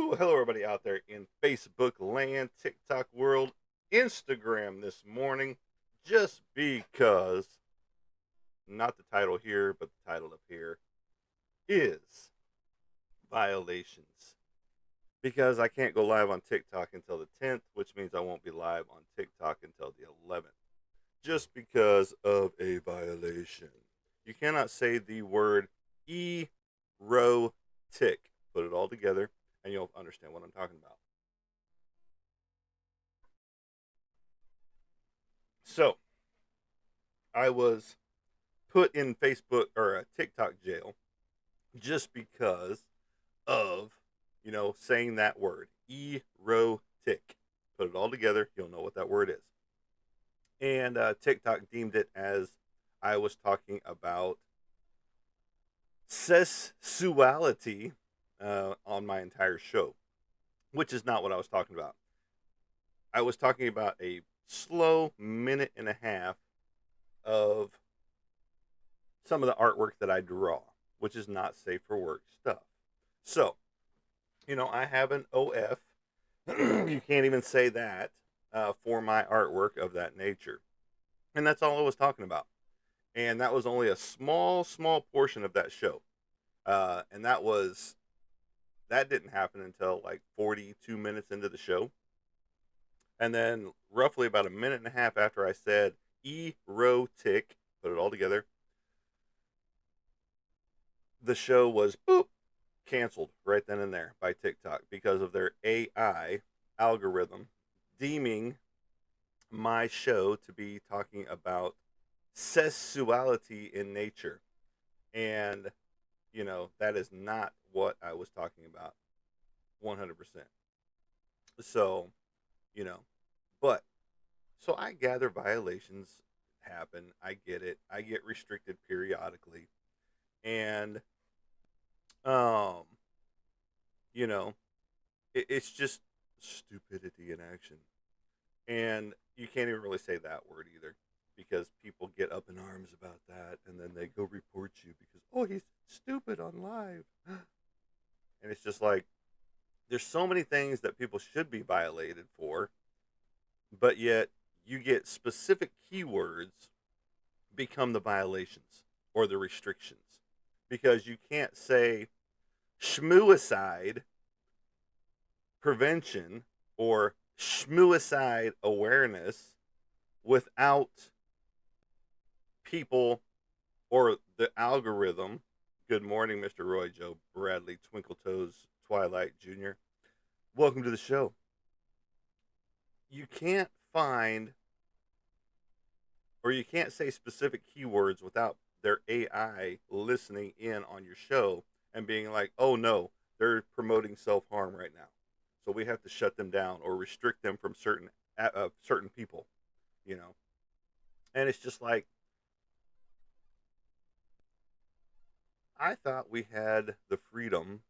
Hello, everybody out there in Facebook land, TikTok world, Instagram this morning. Just because, not the title here, but the title up here is violations. Because I can't go live on TikTok until the 10th, which means I won't be live on TikTok until the 11th. Just because of a violation. You cannot say the word erotic. Put it all together and you'll understand what I'm talking about. So, I was put in Facebook or TikTok jail just because of, saying that word, erotic. Put it all together, you'll know what that word is. And TikTok deemed it as I was talking about sexuality on my entire show, which is not what I was talking about. I was talking about a slow minute and a half of some of the artwork that I draw, which is not safe for work stuff. So, I have an OF. You can't even say that for my artwork of that nature. And that's all I was talking about. And that was only a small portion of that show. And that didn't happen until like 42 minutes into the show. And then roughly about a minute and a half after I said erotic, put it all together, the show was canceled right then and there by TikTok because of their AI algorithm deeming my show to be talking about sexuality in nature. And, that is not what I was talking about 100%. So, you know, but so I gather violations happen. I get it. I get restricted periodically. And, um, you know, it's just stupidity in action. And you can't even really say that word either because people get up in arms about that and then they go report you because, oh, he's stupid on live. And it's just like, there's so many things that people should be violated for, but yet you get specific keywords become the violations or the restrictions because you can't say schmuicide prevention or schmuicide awareness without people or the algorithm. Good morning, Mr. Roy Joe Bradley, Twinkle Toes Twilight Jr. Welcome to the show. You can't find or you can't say specific keywords without their AI listening in on your show and being like, oh no, they're promoting self harm right now. So we have to shut them down or restrict them from certain people, you know. And it's just like I thought we had the freedom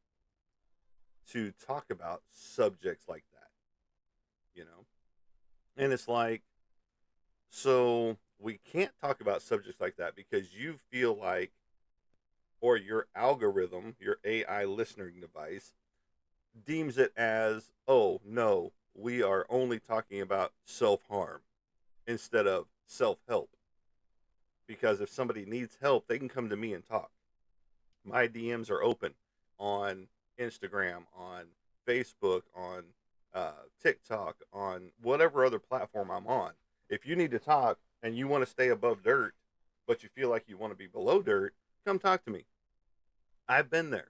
to talk about subjects like that, you know. And it's like so we can't talk about subjects like that because you feel like or your algorithm, your AI listening device deems it as, oh no, we are only talking about self harm instead of self help. Because if somebody needs help, they can come to me and talk. My DMs are open on Instagram, on Facebook, on TikTok, on whatever other platform I'm on. If you need to talk and you want to stay above dirt, but you feel like you want to be below dirt, come talk to me. I've been there,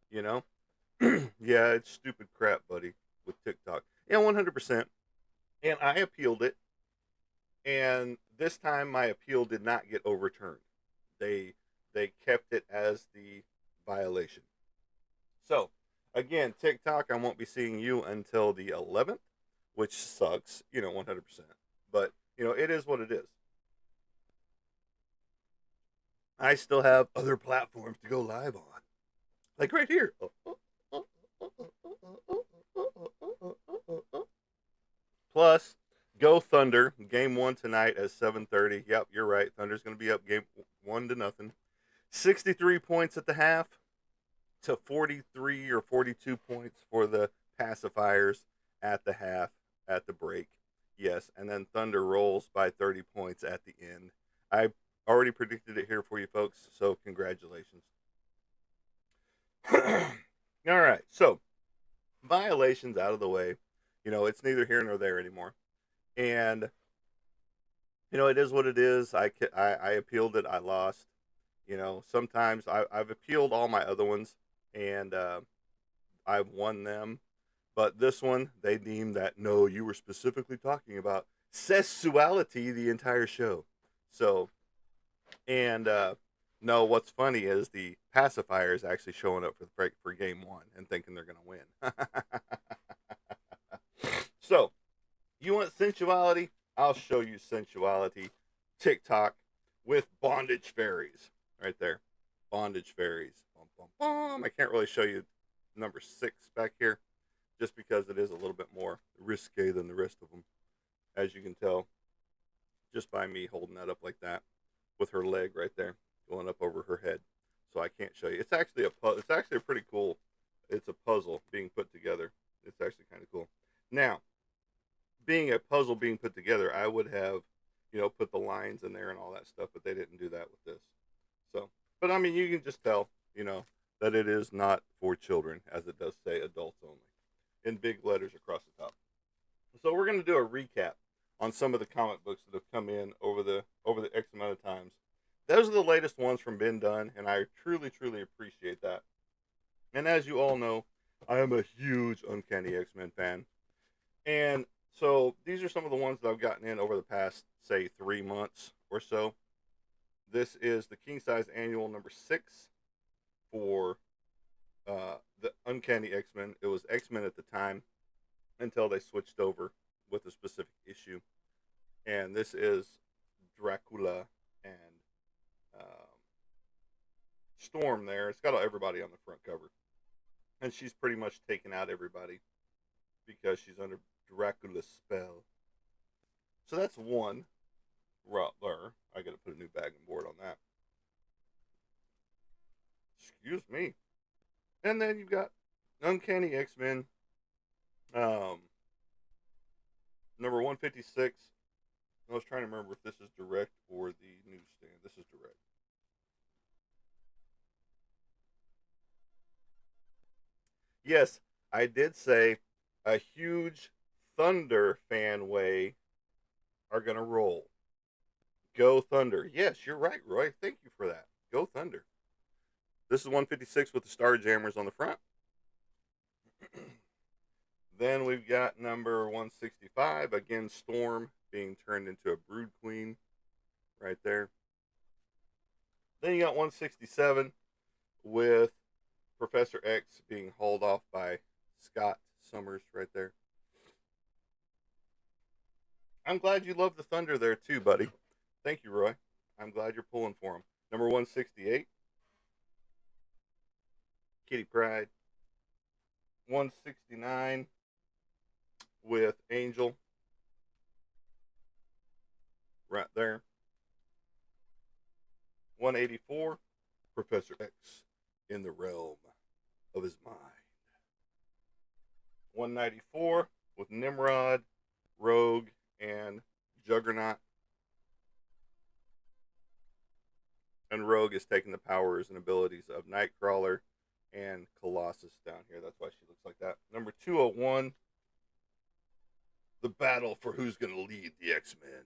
you know? Yeah, it's stupid crap, buddy, with TikTok. Yeah, 100%. And I appealed it, and this time my appeal did not get overturned. They they kept it as the violation. So, again, TikTok, I won't be seeing you until the 11th, which sucks, 100%. But, it is what it is. I still have other platforms to go live on. Like right here. Plus, go Thunder. Game 1 tonight at 7:30. Yep, you're right. Thunder's going to be up game 1 to nothing. 63 points at the half. to 43 or 42 points for the pacifiers at the half, at the break. Yes, and then Thunder rolls by 30 points at the end. I already predicted it here for you folks, so congratulations. All right, so violations out of the way. It's neither here nor there anymore. And, it is what it is. I appealed it, I lost. Sometimes I've appealed all my other ones, and I've won them. But this one, they deemed that no, you were specifically talking about sexuality the entire show. So, and no, what's funny is the pacifier is actually showing up for game one and thinking they're going to win. So, you want sensuality? I'll show you sensuality. TikTok with bondage fairies. Right there. Bondage fairies. Bum, bum, bum. I can't really show you number 6 back here just because it is a little bit more risque than the rest of them, as you can tell just by me holding that up like that with her leg right there going up over her head. So I can't show you. It's actually a pretty cool. It's a puzzle being put together. It's actually kind of cool. Now, being a puzzle being put together, I would have, put the lines in there and all that stuff, but they didn't do that with this. So, but I mean, you can just tell, that it is not for children, as it does say adults only, in big letters across the top. So we're going to do a recap on some of the comic books that have come in over the X amount of times. Those are the latest ones from Ben Dunn, and I truly, truly appreciate that. And as you all know, I am a huge Uncanny X-Men fan. And so these are some of the ones that I've gotten in over the past, say, 3 months or so. This is the King Size Annual number 6 for the Uncanny X-Men. It was X-Men at the time until they switched over with a specific issue. And this is Dracula and Storm there. It's got everybody on the front cover. And she's pretty much taken out everybody because she's under Dracula's spell. So that's one right there. I got to put a new bag and board on that. Excuse me. And then you've got Uncanny X-Men, number 156. I was trying to remember if this is direct or the newsstand. This is direct. Yes, I did say a huge Thunder fan way are going to roll. Go Thunder. Yes, you're right, Roy. Thank you for that. Go Thunder. This is 156 with the Star Jammers on the front. Then we've got number 165. Again, Storm being turned into a Brood Queen right there. Then you got 167 with Professor X being hauled off by Scott Summers right there. I'm glad you love the Thunder there too, buddy. Thank you, Roy. I'm glad you're pulling for him. Number 168, Kitty Pryde. 169 with Angel right there. 184, Professor X in the realm of his mind. 194 with Nimrod, Rogue, and Juggernaut. And Rogue is taking the powers and abilities of Nightcrawler and Colossus down here. That's why she looks like that. Number 201, the battle for who's going to lead the X-Men.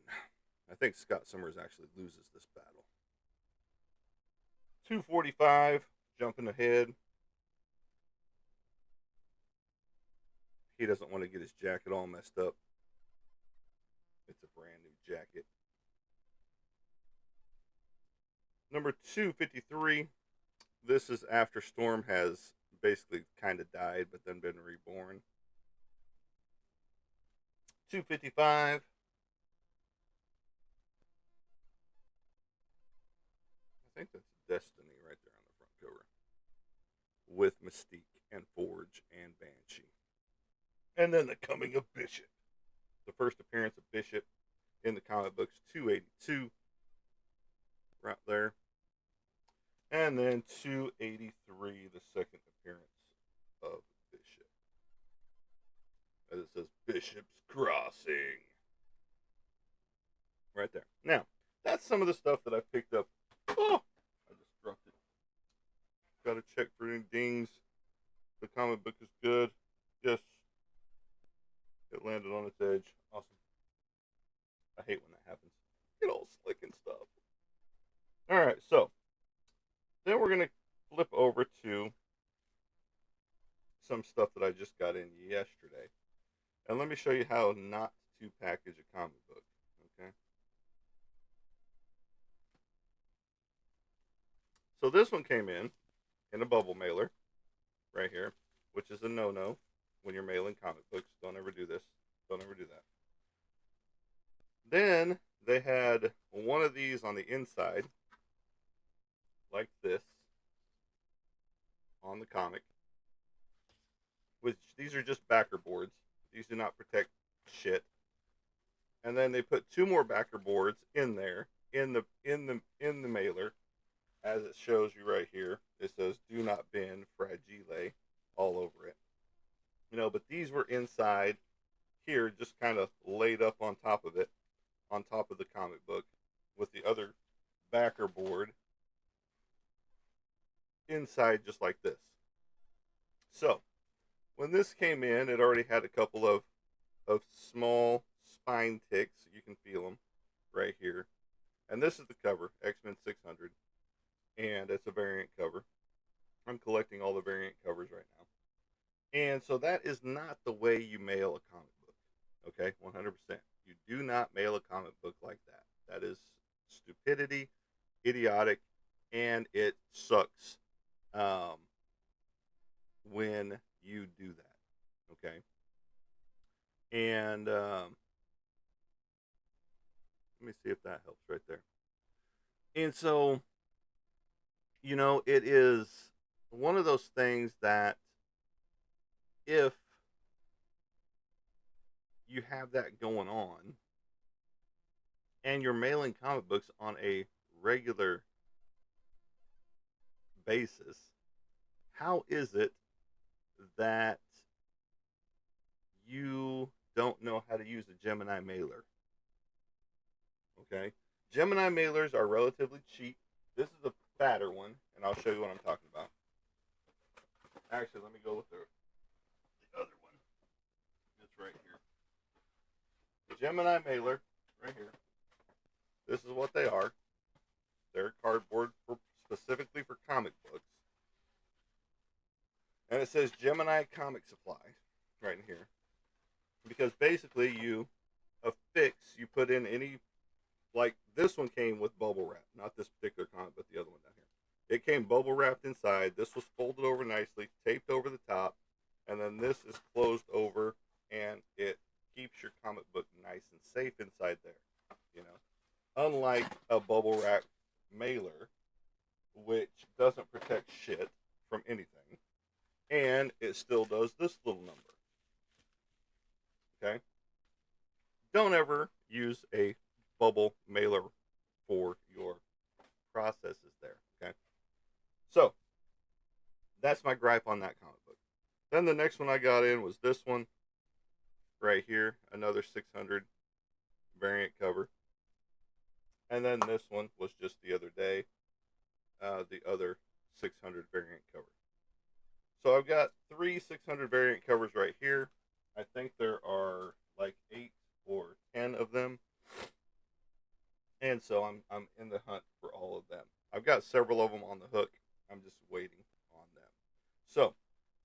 I think Scott Summers actually loses this battle. 245, jumping ahead. He doesn't want to get his jacket all messed up. It's a brand new jacket. Number 253, this is after Storm has basically kind of died but then been reborn. 255. I think that's Destiny right there on the front cover. With Mystique and Forge and Banshee. And then the coming of Bishop. The first appearance of Bishop in the comic books, 282. Right there. And then 283, the second appearance of Bishop. As it says Bishop's Crossing. Right there. Now, that's some of the stuff that I picked up. Oh, I just dropped it. Got to check for any dings. The comic book is good. Yes. It landed on its edge. Awesome. I hate when that happens. Get all slick and stuff. Alright, so then we're going to flip over to some stuff that I just got in yesterday. And let me show you how not to package a comic book. Okay. So this one came in a bubble mailer right here, which is a no-no when you're mailing comic books. Don't ever do this. Don't ever do that. Then they had one of these on the inside, like this, on the comic. Which these are just backer boards. These do not protect shit. And then they put two more backer boards in there in the mailer, as it shows you right here. It says "Do not bend fragile" all over it. But these were inside here, just kind of laid up on top of it, on top of the comic book, with the other backer board inside, just like this. So when this came in, it already had a couple of small spine ticks. You can feel them right here. And this is the cover, X-Men 600. And it's a variant cover. I'm collecting all the variant covers right now. And so that is not the way you mail a comic book. Okay, 100%. You do not mail a comic book like that. That is stupidity, idiotic, and it sucks when you do that. Okay? And let me see if that helps right there. And so, it is one of those things that if you have that going on and you're mailing comic books on a regular basis, how is it that you don't know how to use a Gemini mailer? Okay? Gemini mailers are relatively cheap. This is a fatter one, and I'll show you what I'm talking about. Actually, let me go with the other one. It's right here. The Gemini mailer, right here. This is what they are. They're cardboard specifically for comic books. And it says Gemini Comic Supply right in here. Because basically you affix, you put in any, like this one came with bubble wrap. Not this particular comic, but the other one down here. It came bubble wrapped inside. This was folded over nicely, taped over the top. And then this is closed over, and it keeps your comic book nice and safe inside there. Unlike a bubble wrap mailer, which doesn't protect shit from anything, and it still does this little number. Okay? Don't ever use a bubble mailer for your processes there. Okay? So, that's my gripe on that comic book. Then the next one I got in was this one right here, another 600 variant cover. And then this one was just the other day, the other 600 variant cover. So I've got 3 600 variant covers right here. I think there are like 8 or 10 of them. And so I'm in the hunt for all of them. I've got several of them on the hook. I'm just waiting on them. So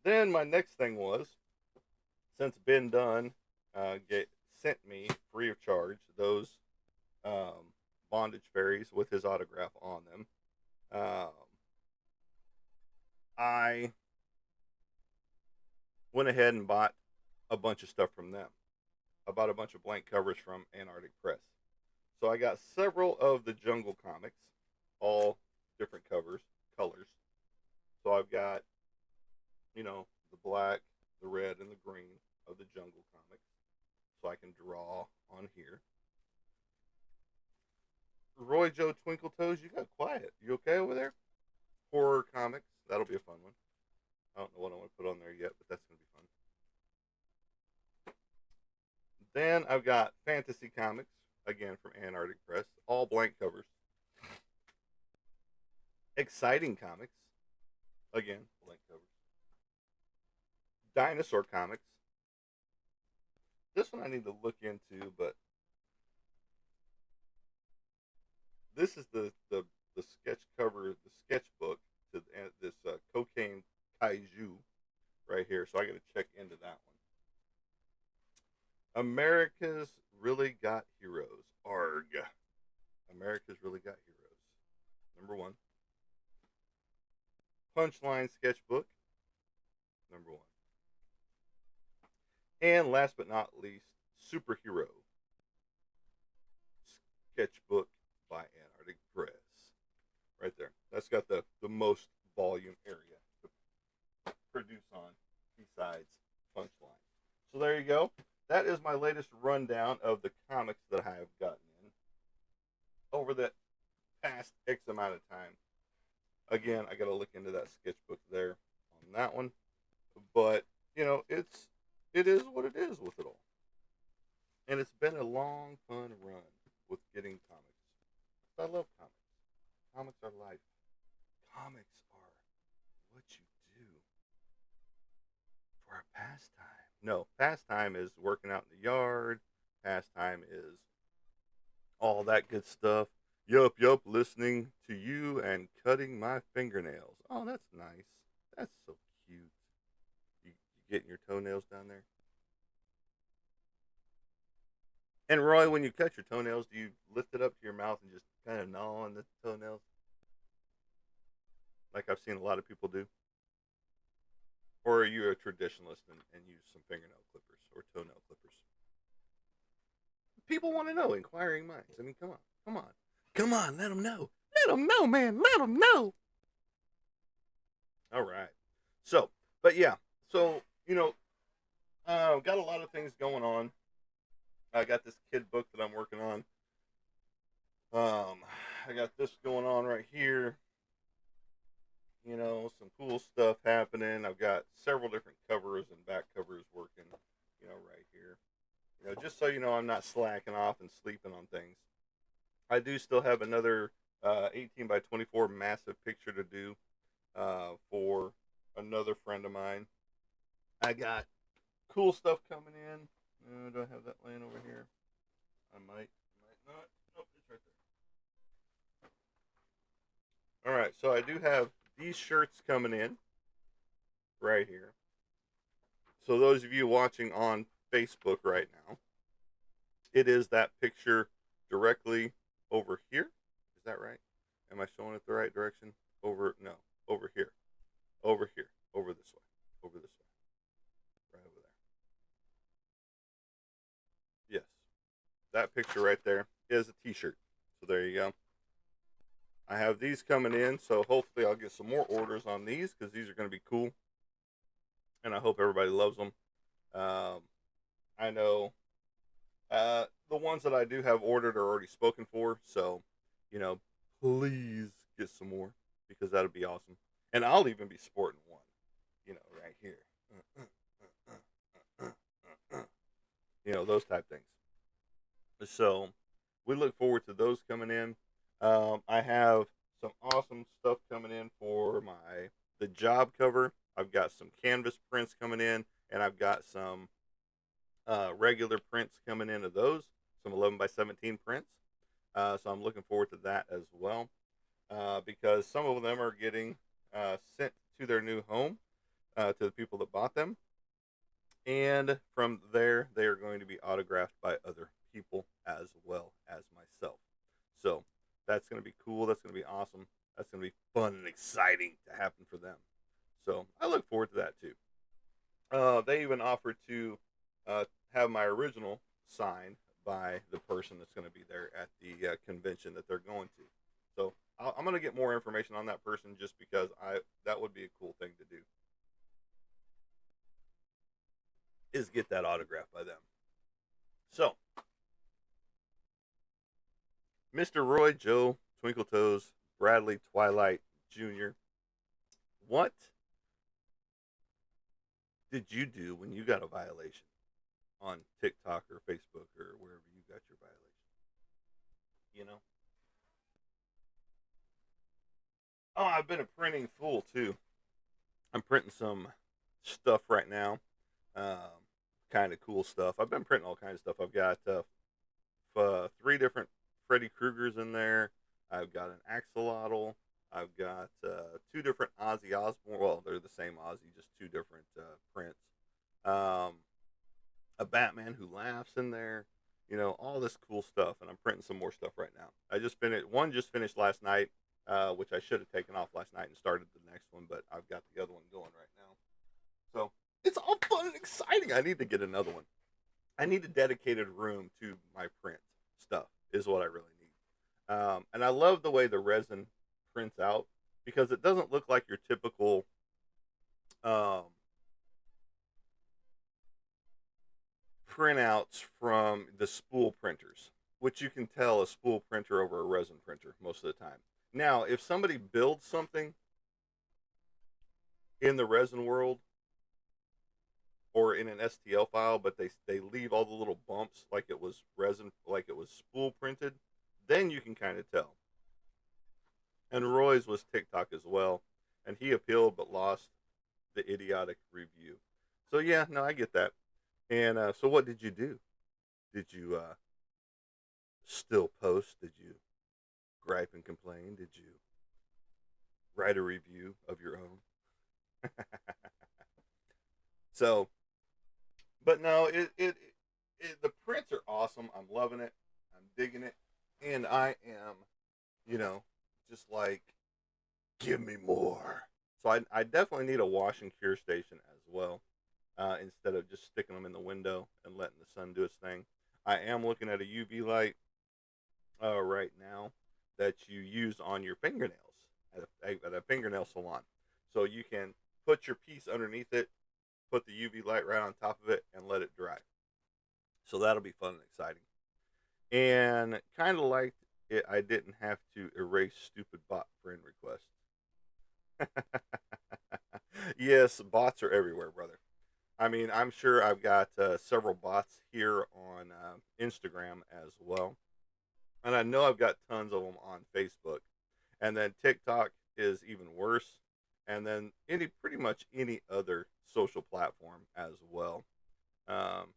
then my next thing was, since Ben Dunn sent me free of charge those bondage fairies with his autograph on them, I went ahead and bought a bunch of stuff from them. I bought a bunch of blank covers from Antarctic Press. So I got several of the Jungle comics, all different colors. So I've got, the black, the red, and the green of the Jungle comics. So I can draw on here. Roy Joe Twinkle Toes, you got quiet. You okay over there? horror comics. That'll be a fun one. I don't know what I want to put on there yet, but that's going to be fun. Then I've got fantasy comics, again from Antarctic Press, all blank covers. Exciting comics, again, blank covers. Dinosaur comics. This one I need to look into, but this is the sketch cover, the sketchbook to this Cocaine Kaiju right here. So I got to check into that one. America's Really Got Heroes. ARG. America's Really Got Heroes. Number one. Punchline Sketchbook. Number one. And last but not least, Superhero Sketchbook by Antarctic Press. Right there. That's got the most volume area to produce on besides Punchline. So there you go. That is my latest rundown of the comics that I have gotten in over the past X amount of time. Again, I got to look into that sketchbook there on that one. But, it is what it is with it all. And it's been a long, fun run with getting comics. I love comics. Comics are life. Comics are what you do for a pastime. No, pastime is working out in the yard. Pastime is all that good stuff. Yup, listening to you and cutting my fingernails. Oh, that's nice. That's so cute. You getting your toenails down there? And Roy, when you cut your toenails, do you lift it up to your mouth and just kind of gnaw on the toenails? Like I've seen a lot of people do? Or are you a traditionalist and use some fingernail clippers or toenail clippers? People want to know, inquiring minds. I mean, come on, come on, come on, let them know. Let them know, man, let them know. All right. So, but yeah, so, got a lot of things going on. I got this kid book that I'm working on. I got this going on right here. Some cool stuff happening. I've got several different covers and back covers working, right here. Just so you know, I'm not slacking off and sleeping on things. I do still have another 18 by 24 massive picture to do for another friend of mine. I got cool stuff coming in. Do I have that laying over here? I might not. Nope, it's right there. All right, so I do have these shirts coming in right here. So those of you watching on Facebook right now, it is that picture directly over here. Is that right? Am I showing it the right direction? Over here. Over here. Over this way. Over this way. Right over there. Yes. That picture right there is a t-shirt. So there you go. I have these coming in, so hopefully I'll get some more orders on these because these are going to be cool. And I hope everybody loves them. I know the ones that I do have ordered are already spoken for, so please get some more because that'd be awesome. And I'll even be sporting one, right here. Those type things. So we look forward to those coming in. I have some awesome stuff coming in for the job cover. I've got some canvas prints coming in, and I've got some regular prints coming in of those, some 11 by 17 prints. So I'm looking forward to that as well, because some of them are getting sent to their new home to the people that bought them. And from there, they are going to be autographed by other people as well as myself. So that's going to be cool. That's going to be awesome. That's going to be fun and exciting to happen for them. So I look forward to that too. They even offered to have my original signed by the person that's going to be there at the convention that they're going to. So I'm going to get more information on that person just because that would be a cool thing to do. Is get that autograph by them. So, Mr. Roy Joe Twinkle Toes Bradley Twilight Jr. What did you do when you got a violation on TikTok or Facebook or wherever you got your violation? You know? Oh, I've been a printing fool too. I'm printing some stuff right now. Um, kind of cool stuff. I've been printing all kinds of stuff. I've got three different Freddy Kruegers in there. I've got an axolotl. I've got two different Ozzy Osbourne. Well, they're the same Ozzy, just two different prints. Um, a Batman Who Laughs in there. You know, all this cool stuff, and I'm printing some more stuff right now. I just finished one. Just finished last night, which I should have taken off last night and started the next one, but I've got the other one going right now. So it's all fun and exciting. I need to get another one. I need a dedicated room to my print stuff. Is what I really need. And I love the way the resin prints out because it doesn't look like your typical um, printouts from the spool printers, which you can tell a spool printer over a resin printer most of the time. Now, if somebody builds something in the resin world or in an STL file, but they leave all the little bumps like it was resin, like it was spool printed, then you can kind of tell. And Roy's was TikTok as well, and he appealed but lost the idiotic review. So yeah, no, I get that. And so, what did you do? Did you still post? Did you gripe and complain? Did you write a review of your own? So, but no, the prints are awesome. I'm loving it. I'm digging it, and I am, you know, just like give me more. So I definitely need a wash and cure station as well, instead of just sticking them in the window and letting the sun do its thing. I am looking at a UV light right now that you use on your fingernails at a fingernail salon. So you can put your piece underneath it, put the UV light right on top of it, and let it dry. So that'll be fun and exciting. And kind of like it, I didn't have to erase stupid bot friend requests. Yes, bots are everywhere, brother. I mean, I'm sure I've got several bots here on Instagram as well. And I know I've got tons of them on Facebook. And then TikTok is even worse. And then pretty much any other social platform as well. Um,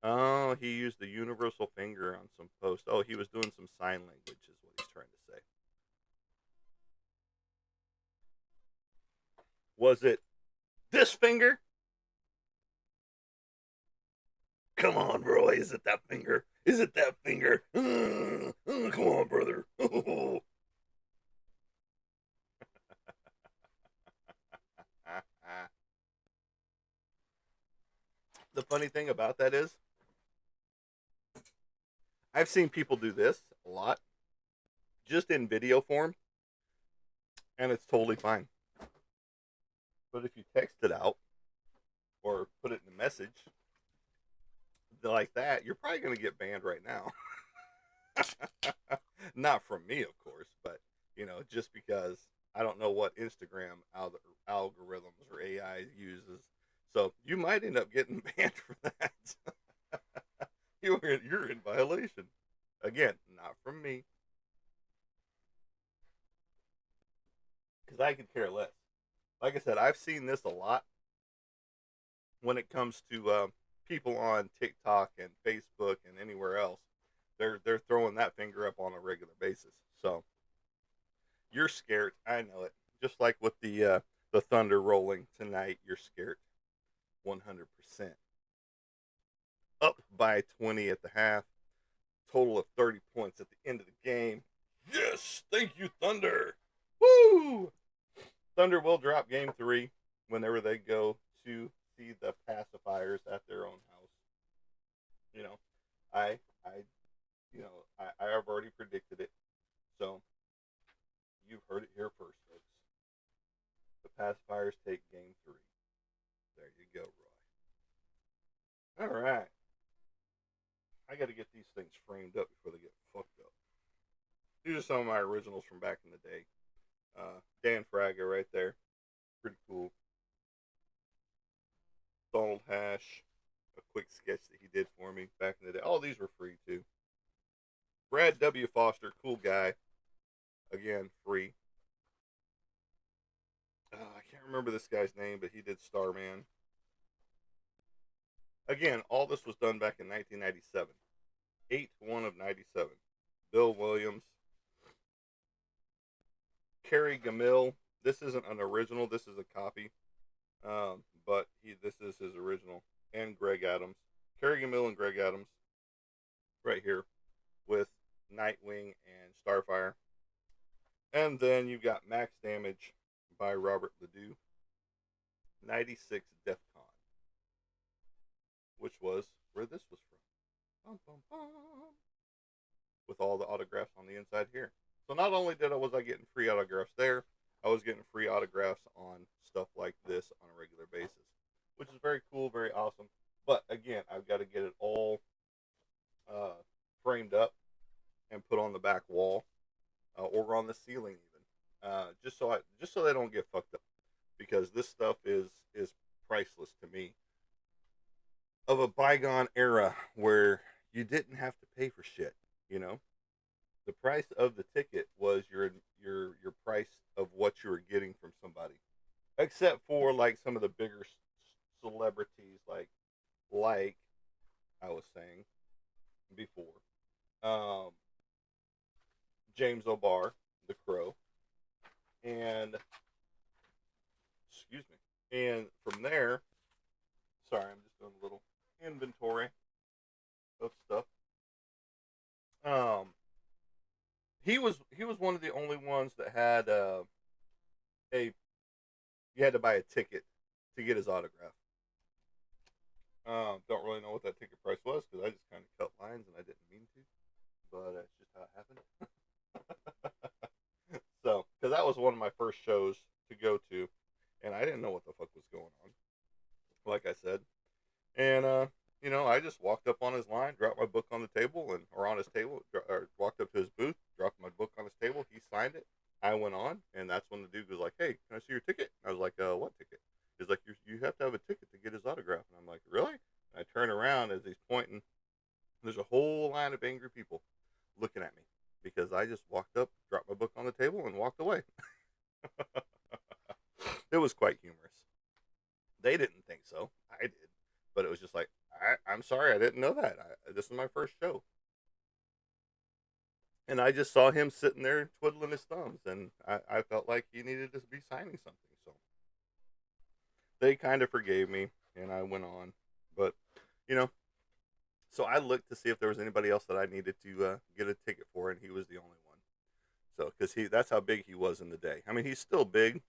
oh, he used the universal finger on some post. Oh, he was doing some sign language, is what he's trying to say. Was it this finger? Come on, bro. Is it that finger? Is it that finger? Come on, brother. The funny thing about that is, I've seen people do this a lot, just in video form, and it's totally fine. But if you text it out or put it in a message like that, you're probably going to get banned right now. Not from me, of course, but just because I don't know what Instagram algorithms or AI uses, so you might end up getting banned for that. You're in violation. Again, not from me, because I could care less. Like I said, I've seen this a lot when it comes to people on TikTok and Facebook and anywhere else. They're throwing that finger up on a regular basis. So you're scared. I know it. Just like with the thunder rolling tonight, you're scared. 100%. Up by 20 at the half. Total of 30 points at the end of the game. Yes, thank you, Thunder. Woo! Thunder will drop game 3 whenever they go to see the pacifiers at their own house. You know, I I I have already predicted it. So you've heard it here first, folks. The pacifiers take game 3. There you go, Roy. All right. I got to get these things framed up before they get fucked up. These are some of my originals from back in the day. Dan Fraga right there. Pretty cool. Donald Hash, a quick sketch that he did for me back in the day. All these were free too. Brad W. Foster, cool guy. Again, free. I can't remember this guy's name, but he did Starman. Again, all this was done back in 1997. 8-1 of 97. Bill Williams. Kerry Gamil. This isn't an original. This is a copy. But this is his original. And Greg Adams. Kerry Gamil and Greg Adams. Right here. With Nightwing and Starfire. And then you've got Max Damage by Robert Ledoux. 96 DEF CON. Which was where this was from. Bum, bum, bum. With all the autographs on the inside here. So not only was I getting free autographs there, I was getting free autographs on stuff like this on a regular basis, which is very cool, very awesome. But again, I've got to get it all framed up and put on the back wall or on the ceiling even, just so they don't get fucked up, because this stuff is priceless to me. Of a bygone era where you didn't have to pay for shit, you know. The price of the ticket was your price of what you were getting from somebody, except for like some of the bigger celebrities, like I was saying before, um, James O'Barr, the Crow, and excuse me, and from there, sorry, I'm just doing a little inventory of stuff. Um, he was one of the only ones that had a you had to buy a ticket to get his autograph. Don't really know what that ticket price was because I just kind of cut lines and I didn't mean to, but that's just how it happened. So, because that was one of my first shows to go to, and I didn't know what the fuck was going on. Like I said, and I just walked up on his line, dropped my book on the table, or on his table, or walked up to his booth, dropped my book on his table. He signed it. I went on, and that's when the dude was like, "Hey, can I see your ticket?" I was like, "What ticket?" He's like, "You have to have a ticket to get his autograph." And I'm like, "Really?" And I turn around as he's pointing. There's a whole line of angry people looking at me because I just walked up, dropped my book on the table, and walked away. It was quite humorous. They didn't think so. I did, but it was just like, I'm sorry, I didn't know that. This is my first show, and I just saw him sitting there twiddling his thumbs, and I felt like he needed to be signing something. So they kind of forgave me, and I went on. But you know, so I looked to see if there was anybody else that I needed to get a ticket for, and he was the only one. So because that's how big he was in the day. I mean, he's still big,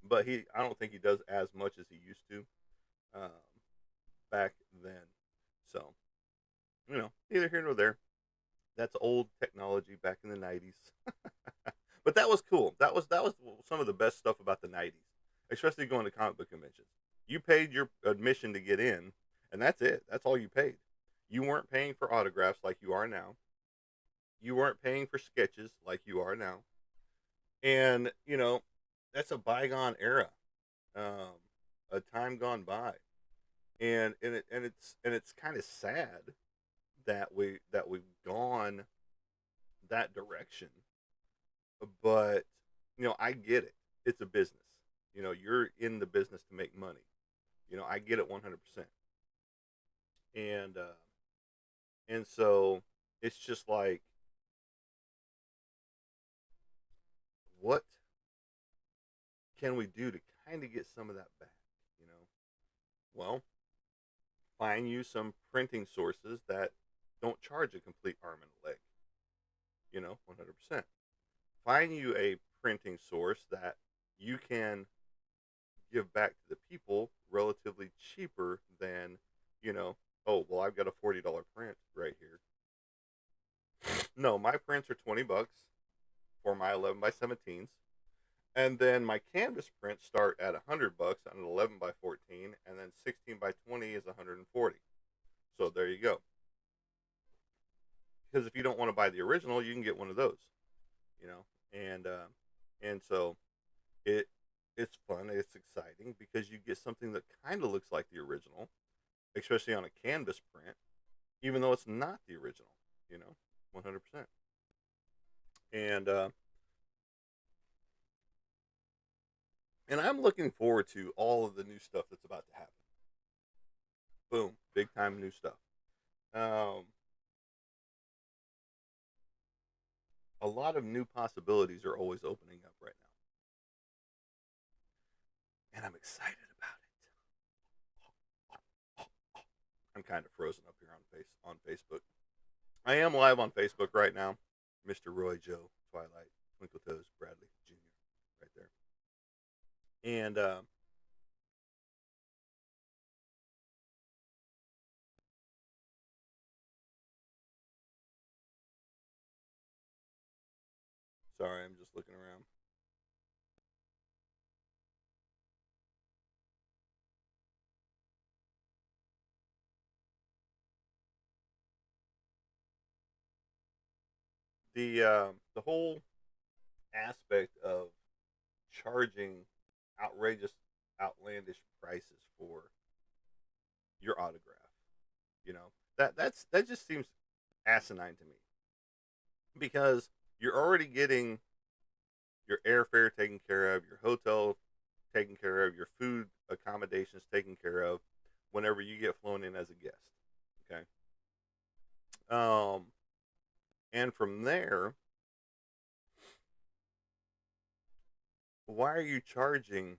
but I don't think he does as much as he used to um, back then. So neither here nor there. That's old technology back in the '90s. But that was cool. That was some of the best stuff about the '90s, especially going to comic book conventions. You paid your admission to get in, and that's it. That's all you paid. You weren't paying for autographs like you are now. You weren't paying for sketches like you are now. And that's a bygone era, um, a time gone by, and it's kind of sad that we've gone that direction. But I get it. It's a business. You're in the business to make money. I get it 100%. And so it's just like, what can we do to kind of get some of that back? You know, well, find you some printing sources that don't charge a complete arm and a leg. 100%. Find you a printing source that you can give back to the people relatively cheaper than, oh, well, I've got a $40 print right here. No, my prints are $20 for my 11 by 17s. And then my canvas prints start at $100 on an 11 by 14, and then 16 by 20 is 140. So there you go. Because if you don't want to buy the original, you can get one of those, you know. And And so it it's fun, it's exciting because you get something that kind of looks like the original, especially on a canvas print, even though it's not the original. You know, 100%. And and I'm looking forward to all of the new stuff that's about to happen. Boom, big time new stuff. Um, a lot of new possibilities are always opening up right now, and I'm excited about it. I'm kind of frozen up here on Facebook. I am live on Facebook right now. Mr. Roy Joe Twilight Twinkle Toes Bradley Jr. right there. And sorry, I'm just looking around. The whole aspect of charging outrageous, outlandish prices for your autograph, you know, that just seems asinine to me because you're already getting your airfare taken care of, your hotel taken care of, your food accommodations taken care of whenever you get flown in as a guest. Okay. Um, and from there, why are you charging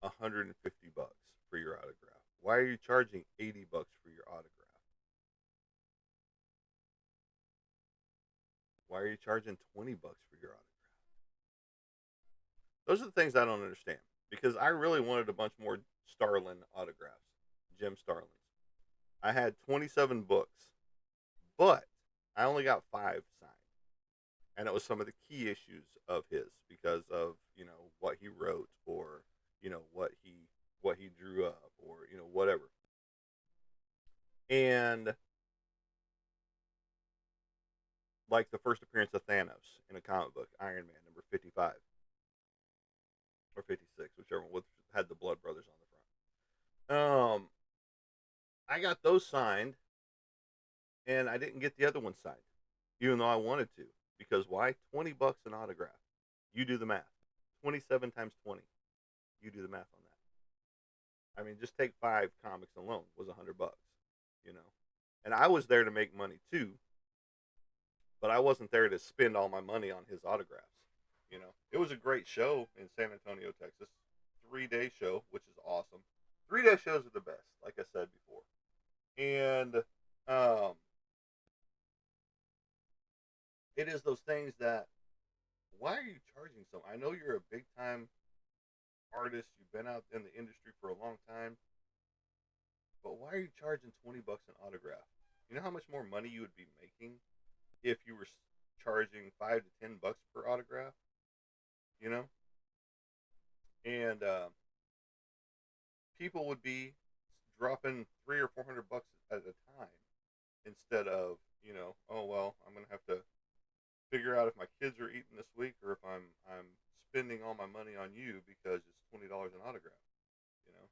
$150 for your autograph? Why are you charging $80 for your autograph? Why are you charging $20 for your autograph? Those are the things I don't understand because I really wanted a bunch more Starlin autographs, Jim Starlins. I had 27 books, but I only got 5 signed, and it was some of the key issues of his because of what he wrote or what he drew up or whatever. And like the first appearance of Thanos in a comic book, Iron Man number 55 or 56, whichever one had the Blood Brothers on the front. I got those signed, and I didn't get the other one signed, even though I wanted to. Because why? $20 an autograph. You do the math. 27 times 20. You do the math on that. I mean, just take 5 comics alone was $100. You know, and I was there to make money too, but I wasn't there to spend all my money on his autographs. It was a great show in San Antonio, Texas. 3-day show, which is awesome. 3-day shows are the best, like I said before. And um, it is those things that why are you charging so? I know you're a big time artist. You've been out in the industry for a long time, but why are you charging $20 an autograph? You know how much more money you would be making if you were charging $5 to $10 per autograph. You know, and people would be dropping 300 or 400 bucks at a time instead of oh well, I'm gonna have to figure out if my kids are eating this week or if I'm spending all my money on you because it's $20 an autograph. You know,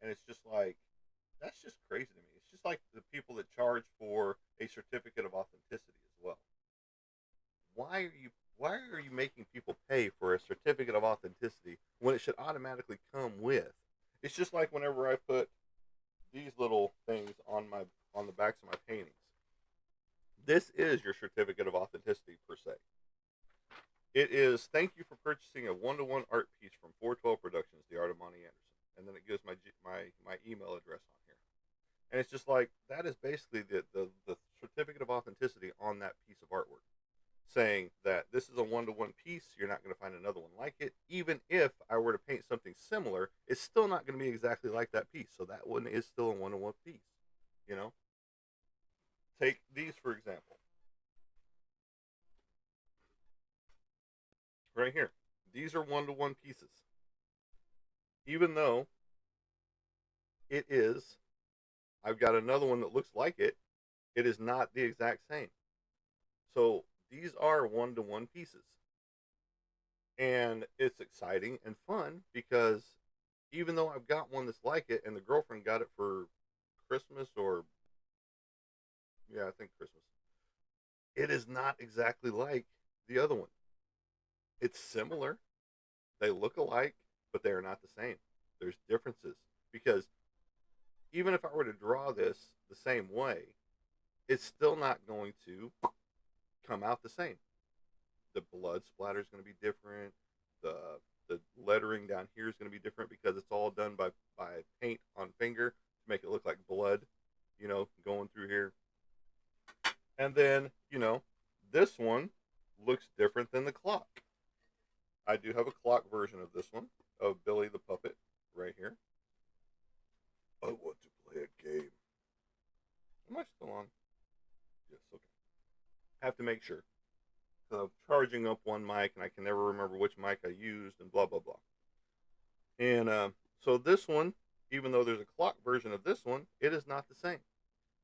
and it's just like that's just crazy to me. It's just like the people that charge for a certificate of authenticity as well. Why are you making people pay for a certificate of authenticity when it should automatically come with? It's just like whenever I put these little things on the backs of my paintings. This is your certificate of authenticity per se. It is thank you for purchasing a one-to-one art piece from 412 Productions, the art of Monty Anderson, and then it gives my email address on here, and it's just like that is basically the certificate of authenticity on that piece of artwork, saying that this is a one-to-one piece. You're not going to find another one like it. Even if I were to paint something similar, it's still not going to be exactly like that piece. So that one is still a one-to-one piece. You know, take these for example. Right here, these are one-to-one pieces. Even though it is, I've got another one that looks like it. It is not the exact same. So these are one-to-one pieces. And it's exciting and fun because even though I've got one that's like it and the girlfriend got it for Christmas, or yeah, I think Christmas, it is not exactly like the other one. It's similar. They look alike, but they are not the same. There's differences because even if I were to draw this the same way, it's still not going to come out the same. The blood splatter is going to be different. The the lettering down here is going to be different because it's all done by paint on finger to make it look like blood, going through here. And then, this one looks different than the clock. I do have a clock version of this one, of Billy the Puppet, right here. I want to play a game. Am I still on? Yes, okay. I have to make sure. So I'm charging up one mic and I can never remember which mic I used and blah, blah, blah. And so this one, even though there's a clock version of this one, it is not the same.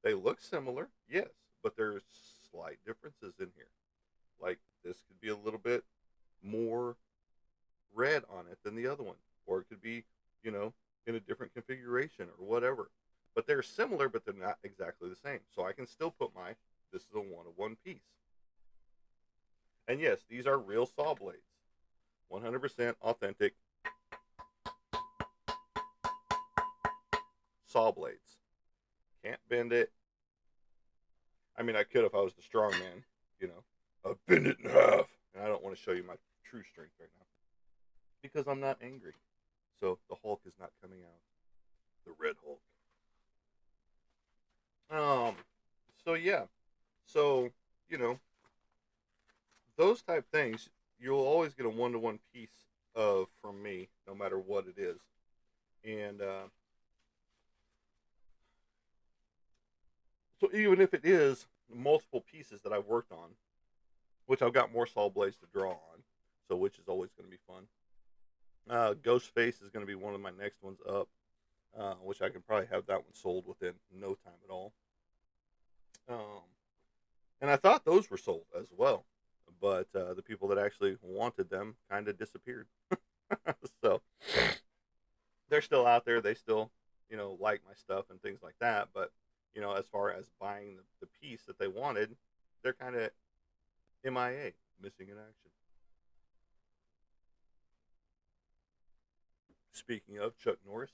They look similar, yes, but there's slight differences in here. Like this could be a little bit more red on it than the other one, or it could be, in a different configuration or whatever. But they're similar, but they're not exactly the same. So I can still put this is a one-of-one piece. And yes, these are real saw blades, 100% authentic saw blades. Can't bend it. I mean, I could if I was the strong man, I'd bend it in half. And I don't want to show you my true strength right now because I'm not angry. So the Hulk is not coming out. The Red Hulk. So yeah. So, you know, those type things, you'll always get a one-to-one piece of from me, no matter what it is. And so even if it is multiple pieces that I've worked on, which I've got more saw blades to draw on, so which is always going to be fun. Ghostface is going to be one of my next ones up, which I can probably have that one sold within no time at all. Um, and I thought those were sold as well, but the people that actually wanted them kind of disappeared. So they're still out there. They still, like my stuff and things like that. But as far as buying the piece that they wanted, they're kind of MIA, missing in action. Speaking of Chuck Norris,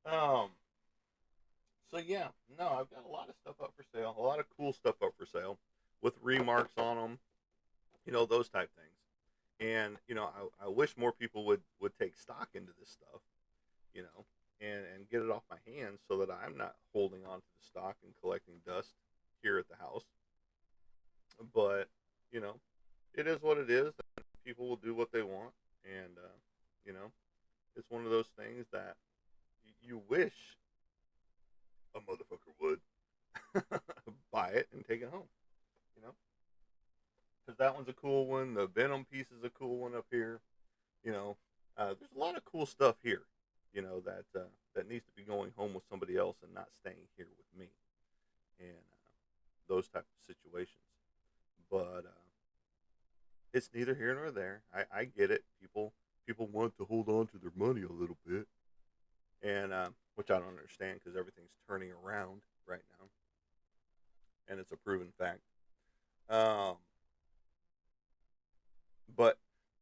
um, so yeah, no, I've got a lot of stuff up for sale, a lot of cool stuff up for sale with remarks on them, those type things. And I wish more people would take stock into this stuff, you know, and get it off my hands so that I'm not holding on to the stock and collecting dust here at the house. But you know, it is what it is. And people will do what they want, and you know, it's one of those things that you wish a motherfucker would buy it and take it home. You know, because that one's a cool one. The Venom piece is a cool one up here. There's a lot of cool stuff here. That needs to be going home with somebody else and not staying here with me, and those type of situations. But it's neither here nor there. I get it. People want to hold on to their money a little bit, and which I don't understand because everything's turning around right now, and it's a proven fact. Um,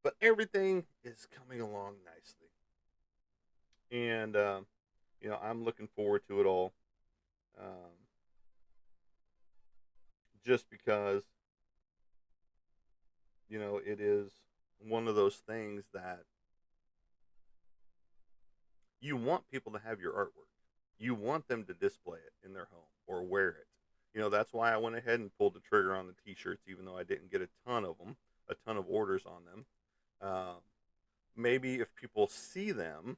but everything is coming along nicely, and I'm looking forward to it all. Um, just because it is one of those things that you want people to have your artwork. You want them to display it in their home or wear it. That's why I went ahead and pulled the trigger on the t-shirts, even though I didn't get a ton of them, a ton of orders on them. Um, Maybe if people see them,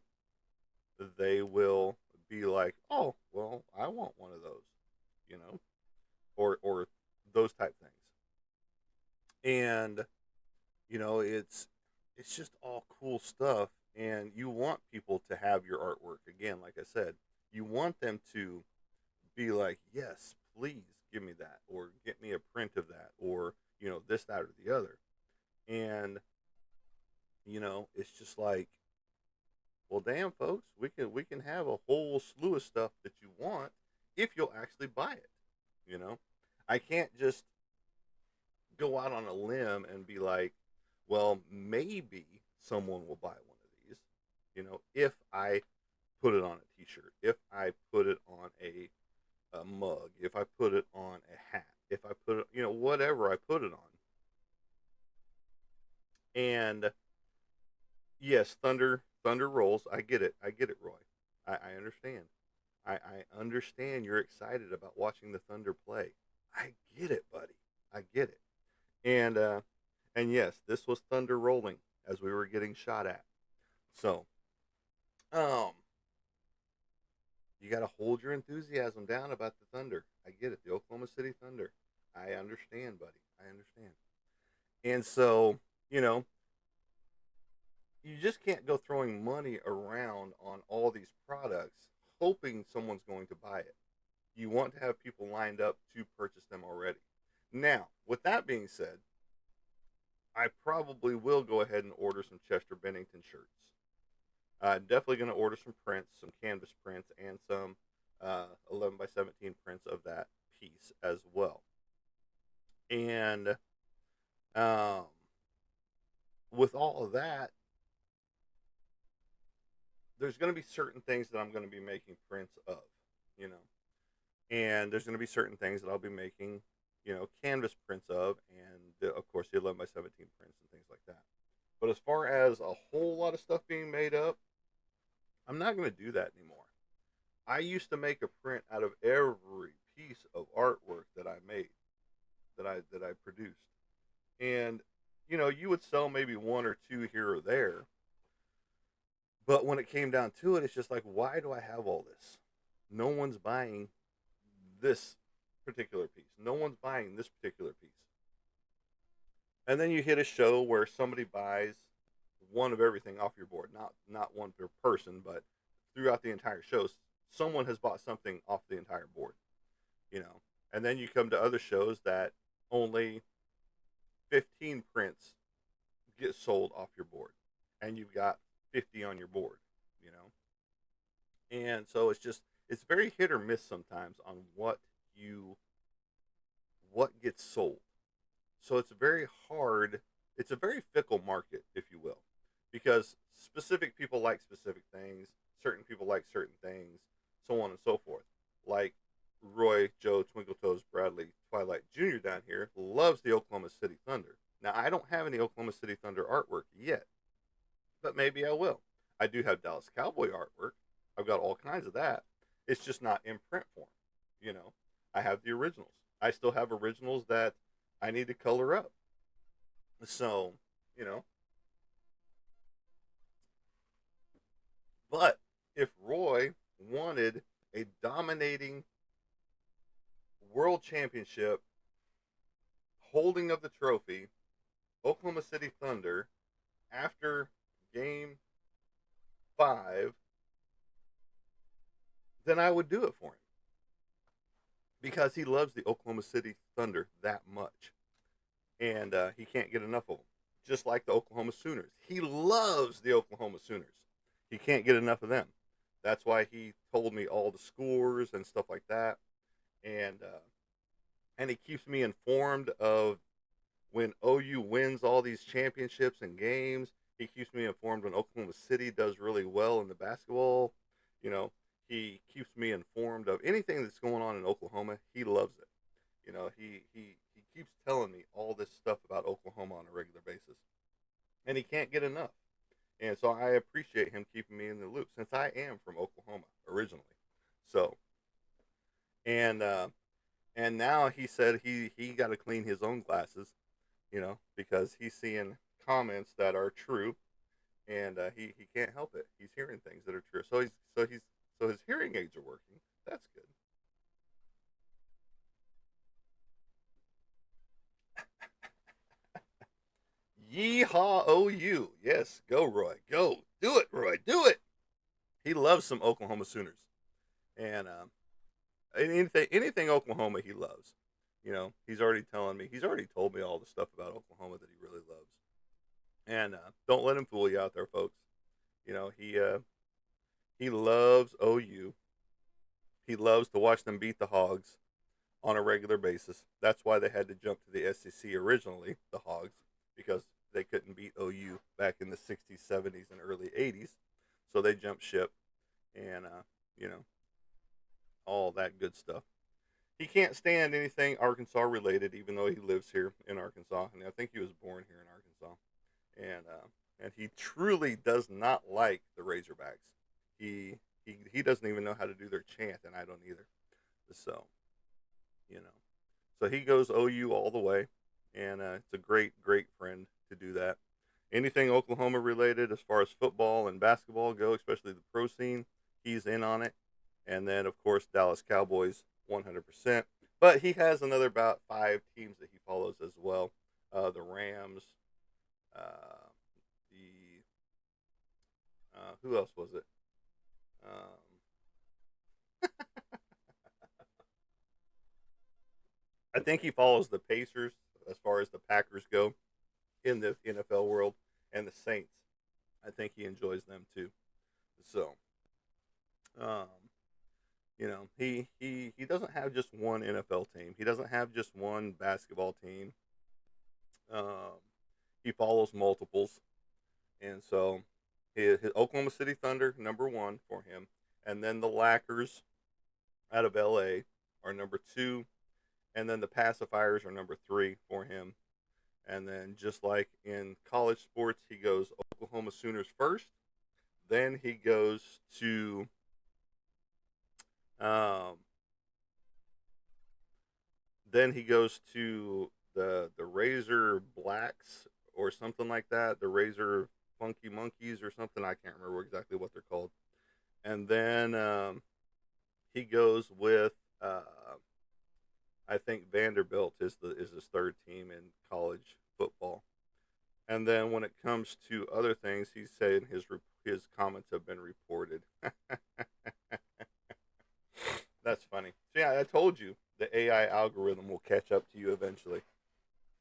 they will be like, "Oh, well, I want one of those," or those type things. And it's just all cool stuff, and you want people to have your artwork. Again, like I said, you want them to be like, yes, please give me that, or get me a print of that, or this, that, or the other. And it's just like, well, damn, folks, we can have a whole slew of stuff that you want if you'll actually buy it. You know, I can't just go out on a limb and be like, well, maybe someone will buy one of these. If I put it on a T-shirt, if I put it on a mug, if I put it on a hat, if I put it, whatever I put it on. And yes, thunder rolls. I get it. I get it, Roy. I understand. I understand you're excited about watching the Thunder play. I get it, buddy. I get it. And yes, this was thunder rolling as we were getting shot at. So, um, you got to hold your enthusiasm down about the Thunder. I get it. The Oklahoma City Thunder. I understand, buddy. I understand. And so, you know, you just can't go throwing money around on all these products hoping someone's going to buy it. You want to have people lined up to purchase them already. Now, with that being said, I probably will go ahead and order some Chester Bennington shirts. Definitely going to order some prints, some canvas prints, and some 11 by 17 prints of that piece as well. And um, with all of that, there's going to be certain things that I'm going to be making prints of, you know, and there's going to be certain things that I'll be making, canvas prints of, and of course the 11 by 17 prints and things like that. But as far as a whole lot of stuff being made up, I'm not going to do that anymore. I used to make a print out of every piece of artwork that I made, that I produced, and you would sell maybe one or two here or there. But when it came down to it, it's just like, why do I have all this? No one's buying this particular piece. No one's buying this particular piece. And then you hit a show where somebody buys one of everything off your board. Not one per person, but throughout the entire show, someone has bought something off the entire board. And then you come to other shows that only 15 prints get sold off your board, and you've got 50 on your board. You know, and so it's very hit or miss sometimes on what gets sold. So it's very hard. It's a very fickle market, if you will, because specific people like specific things, certain people like certain things, so on and so forth. Like Roy, Joe, Twinkle Toes, Bradley, Twilight Jr. down here loves the Oklahoma City Thunder. Now, I don't have any Oklahoma City Thunder artwork yet, but maybe I will. I do have Dallas Cowboy artwork. I've got all kinds of that. It's just not in print form. You know, I have the originals. I still have originals that I need to color up. So, you know, but if Roy wanted a dominating world championship holding of the trophy, Oklahoma City Thunder, after game 5, then I would do it for him because he loves the Oklahoma City Thunder that much, and he can't get enough of them. Just like the Oklahoma Sooners, he loves the Oklahoma Sooners. He can't get enough of them. That's why he told me all the scores and stuff like that, and he keeps me informed of when OU wins all these championships and games. He keeps me informed when Oklahoma City does really well in the basketball. You know, he keeps me informed of anything that's going on in Oklahoma. He loves it. He keeps telling me all this stuff about Oklahoma on a regular basis, and he can't get enough. And so I appreciate him keeping me in the loop since I am from Oklahoma originally. So and and now he said he got to clean his own glasses, because he's seeing comments that are true, and he can't help it. He's hearing things that are true. So his hearing aids are working. That's good. Yeehaw OU. Yes, go Roy. Go. Do it, Roy. Do it. He loves some Oklahoma Sooners. And anything Oklahoma he loves. He's already telling me. He's already told me all the stuff about Oklahoma that he really loves. And don't let him fool you out there, folks. You know, he loves OU. He loves to watch them beat the Hogs on a regular basis. That's why they had to jump to the SEC originally, the Hogs, because they couldn't beat OU back in the 60s, 70s, and early 80s. So they jumped ship and, you know, all that good stuff. He can't stand anything Arkansas related, even though he lives here in Arkansas. And I think he was born here in Arkansas. And he truly does not like the Razorbacks. He doesn't even know how to do their chant, and I don't either. So you know, so he goes OU all the way, and it's a great friend to do that. Anything Oklahoma related as far as football and basketball go, especially the pro scene, he's in on it. And then of course Dallas Cowboys 100%. But he has another about 5 teams that he follows as well. The Rams, uh, the who else was it? Um, I think he follows the Pacers as far as the Packers go in the NFL world, and the Saints. I think he enjoys them too. So, um, he doesn't have just one NFL team. He doesn't have just one basketball team. Um, he follows multiples, and so his Oklahoma City Thunder number 1 for him, and then the Lackers out of LA are number 2, and then the Pacifiers are number 3 for him. And then, just like in college sports, he goes Oklahoma Sooners first. Then he goes to um, the Razor Blacks or something like that. The Razor Funky Monkeys or something. I can't remember exactly what they're called. And then he goes with I think Vanderbilt is his third team in college football. And then when it comes to other things, he's saying his comments have been reported. That's funny. So yeah, I told you the AI algorithm will catch up to you eventually,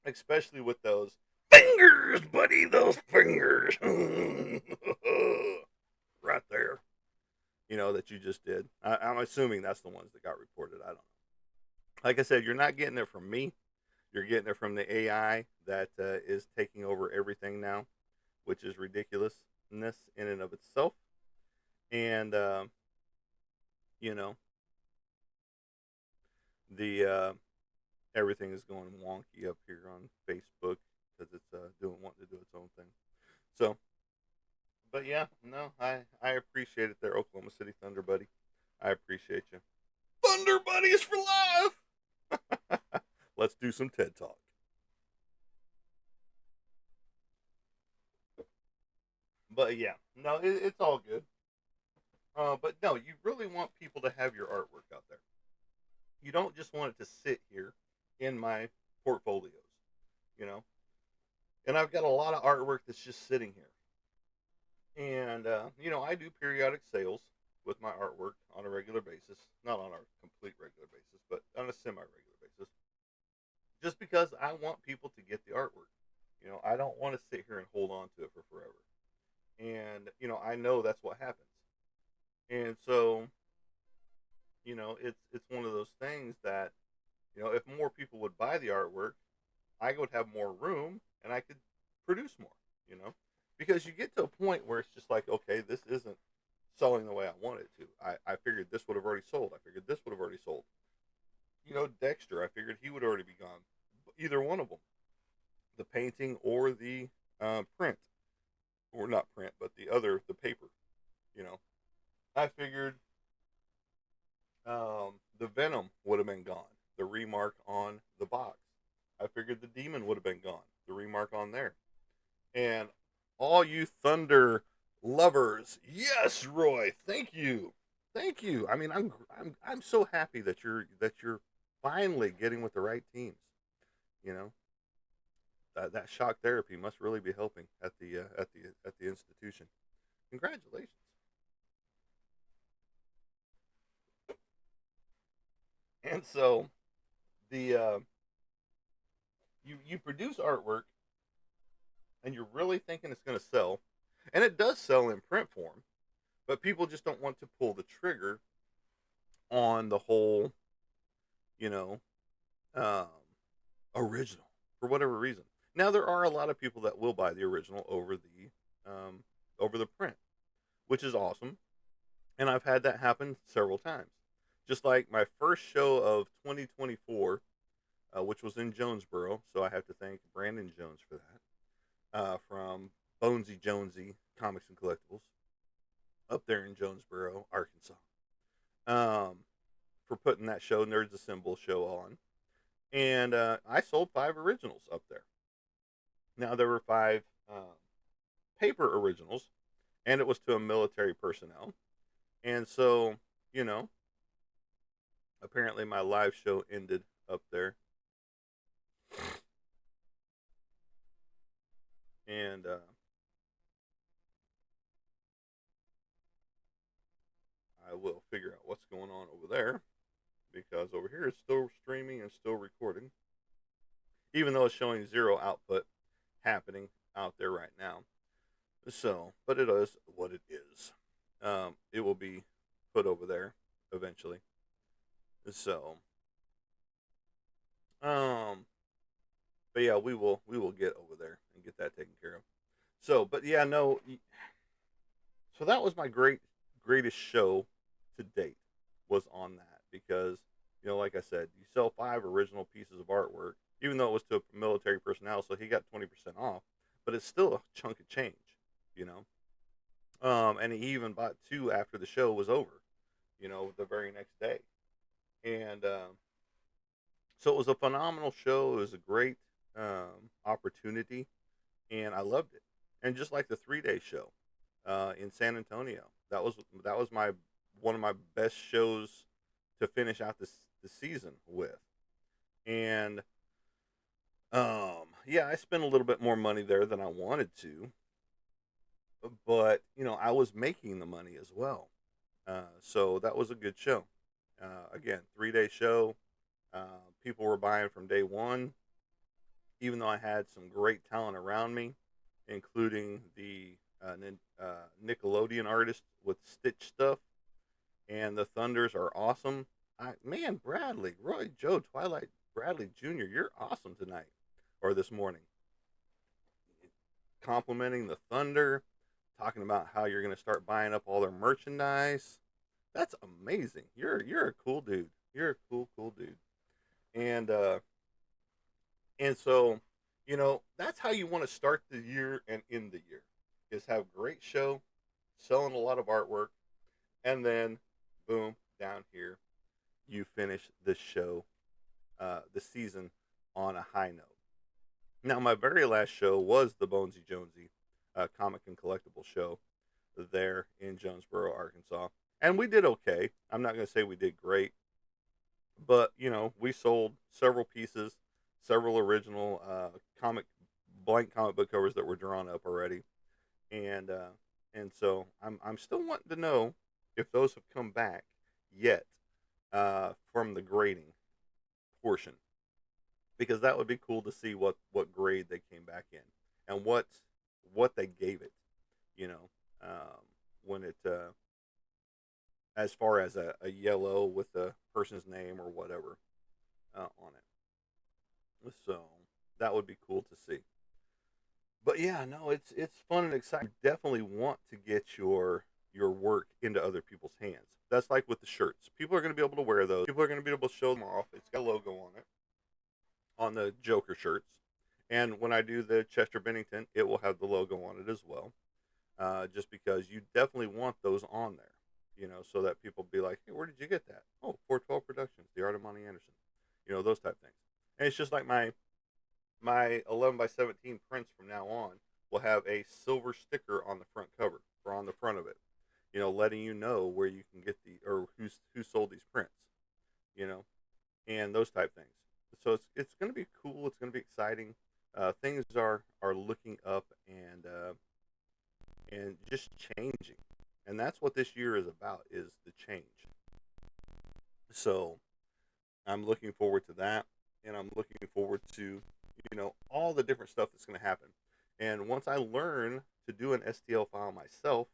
especially with those fingers, buddy. Those fingers, right there. That you just did. I'm assuming that's the ones that got reported. I don't know. Like I said, you're not getting it from me. You're getting it from the AI that is taking over everything now, which is ridiculousness in and of itself. And you know, the everything is going wonky up here on Facebook because it's wanting to do its own thing. So, but yeah, no, I appreciate it there, Oklahoma City Thunder buddy. I appreciate you, Thunder buddies for life. Let's do some TED talk. But yeah, no, it's all good. But no, you really want people to have your artwork out there. You don't just want it to sit here in my portfolios, you know. And I've got a lot of artwork that's just sitting here. And I do periodic sales with my artwork on a regular basis, not on a complete regular basis, but on a semi-regular basis. Just because I want people to get the artwork. I don't want to sit here and hold on to it for forever. And I know that's what happens. And so, it's one of those things that if more people would buy the artwork, I would have more room and I could produce more, you know, because you get to a point where it's just like, okay, this isn't selling the way I want it to. I figured this would have already sold. I figured this would have already sold. Dexter, I figured he would already be gone. Either one of them, the painting or the print, or not print, but the paper, you know. I figured the Venom would have been gone. The remark on the box. I figured the Demon would have been gone. The remark on there. And all you Thunder lovers, yes, Roy, thank you. I mean, I'm so happy that you're finally getting with the right teams. You know that shock therapy must really be helping at the institution. Congratulations. And so the You produce artwork and you're really thinking it's going to sell, and it does sell in print form, but people just don't want to pull the trigger on the whole, you know, um, original for whatever reason. Now there are a lot of people that will buy the original over the print, which is awesome, and I've had that happen several times. Just like my first show of 2024, which was in Jonesboro, so I have to thank Brandon Jones for that, from Bonesy Jonesy Comics and Collectibles up there in Jonesboro, Arkansas, um, for putting that show, Nerds Assemble show, on. And I sold 5 originals up there. Now, there were 5 paper originals, and it was to a military personnel. And so, you know, apparently my live show ended up there. And I will figure out what's going on over there, because over here it's still streaming and still recording, even though it's showing 0 output happening out there right now. So, but it is what it is. It will be put over there eventually. So, um, but yeah, we will get over there and get that taken care of. So, but yeah, no. So that was my greatest show to date, was on that, because like I said, you sell 5 original pieces of artwork, even though it was to a military personnel, so he got 20% off, but it's still a chunk of change, you know. And he even bought 2 after the show was over, the very next day, and so it was a phenomenal show. It was a great opportunity, and I loved it. And just like the 3-day show in San Antonio, that was my one of my best shows to finish out the season with. And yeah, I spent a little bit more money there than I wanted to, but I was making the money as well. So that was a good show. Again, 3-day show. People were buying from day one, even though I had some great talent around me, including the Nickelodeon artist with Stitch Stuff, and the Thunders are awesome. Man, Bradley, Roy, Joe, Twilight, Bradley Jr., you're awesome tonight, or this morning. Complimenting the Thunder, talking about how you're going to start buying up all their merchandise. That's amazing. You're a cool dude. You're a cool dude. And so, that's how you want to start the year and end the year, is have a great show, selling a lot of artwork, and then boom, down here, you finish the show, the season, on a high note. Now, my very last show was the Bonesy Jonesy comic and collectible show there in Jonesboro, Arkansas. And we did okay. I'm not going to say we did great, but we sold several pieces, several original blank comic book covers that were drawn up already, and so I'm still wanting to know if those have come back yet, from the grading portion, because that would be cool to see what grade they came back in, and what they gave it, you know, when it as far as a yellow with the person's name or whatever on it. So that would be cool to see. But yeah, no, it's fun and exciting. You definitely want to get your work into other people's hands. That's like with the shirts. People are going to be able to wear those. People are going to be able to show them off. It's got a logo on it, on the Joker shirts. And when I do the Chester Bennington, it will have the logo on it as well. Just because you definitely want those on there, so that people be like, hey, where did you get that? Oh, 412 Productions, The Art of Monty Anderson, those type things. And it's just like my 11 by 17 prints from now on will have a silver sticker on the front cover, or on the front of it, letting you know where you can get or who sold these prints, you know, and those type things. So it's going to be cool. It's going to be exciting. Things are looking up, and just changing, and that's what this year is about, is the change. So I'm looking forward to that, and I'm looking forward to all the different stuff that's going to happen. And once I learn to do an STL file myself,